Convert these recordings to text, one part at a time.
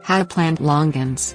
How to plant longans.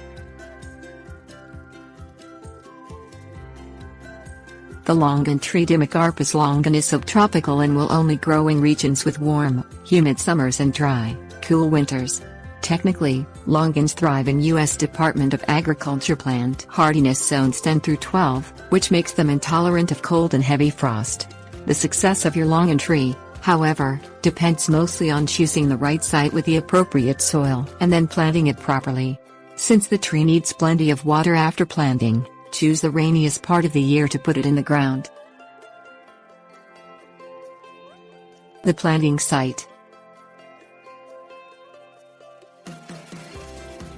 The longan tree Dimocarpus longan is subtropical and will only grow in regions with warm, humid summers and dry, cool winters. Technically, longans thrive in U.S. Department of Agriculture plant hardiness zones 10 through 12, which makes them intolerant of cold and heavy frost. The success of your longan tree, however, depends mostly on choosing the right site with the appropriate soil and then planting it properly. Since the tree needs plenty of water after planting, choose the rainiest part of the year to put it in the ground. The planting site.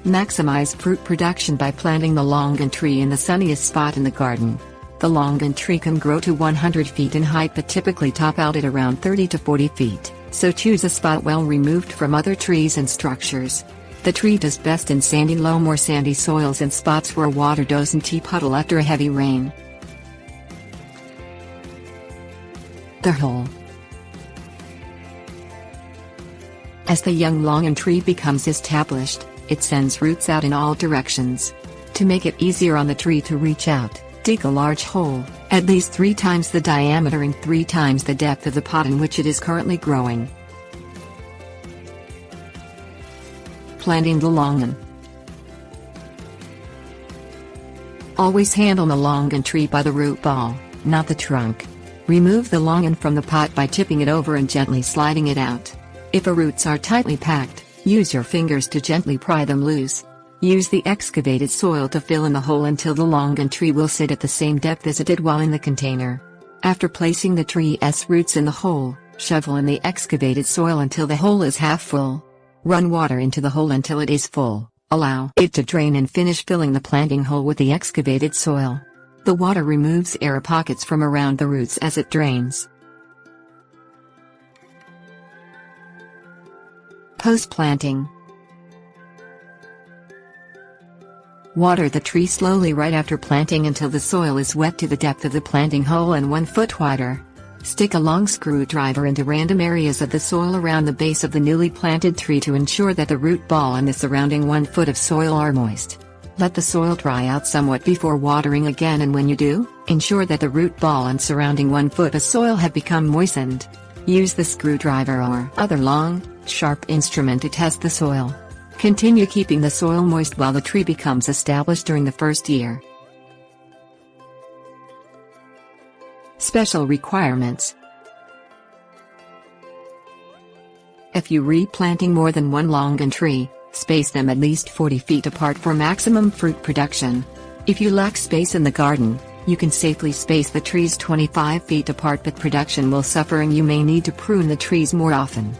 Maximize fruit production by planting the longan tree in the sunniest spot in the garden. The longan tree can grow to 100 feet in height but typically top out at around 30 to 40 feet, so choose a spot well removed from other trees and structures. The tree does best in sandy loam or sandy soils and spots where water doesn't puddle after a heavy rain. The hole. As the young longan tree becomes established, it sends roots out in all directions. To make it easier on the tree to reach out, dig a large hole, at least 3 times the diameter and 3 times the depth of the pot in which it is currently growing. Planting the longan. Always handle the longan tree by the root ball, not the trunk. Remove the longan from the pot by tipping it over and gently sliding it out. If the roots are tightly packed, use your fingers to gently pry them loose. Use the excavated soil to fill in the hole until the longan tree will sit at the same depth as it did while in the container. After placing the tree's roots in the hole, shovel in the excavated soil until the hole is half full. Run water into the hole until it is full, allow it to drain and finish filling the planting hole with the excavated soil. The water removes air pockets from around the roots as it drains. Post-planting. Water the tree slowly right after planting until the soil is wet to the depth of the planting hole and 1 foot wider. Stick a long screwdriver into random areas of the soil around the base of the newly planted tree to ensure that the root ball and the surrounding 1 foot of soil are moist. Let the soil dry out somewhat before watering again, and when you do, ensure that the root ball and surrounding 1 foot of soil have become moistened. Use the screwdriver or other long, sharp instrument to test the soil. Continue keeping the soil moist while the tree becomes established during the first year. Special requirements. If you replanting more than 1 longan tree, space them at least 40 feet apart for maximum fruit production. If you lack space in the garden, you can safely space the trees 25 feet apart, but production will suffer and you may need to prune the trees more often.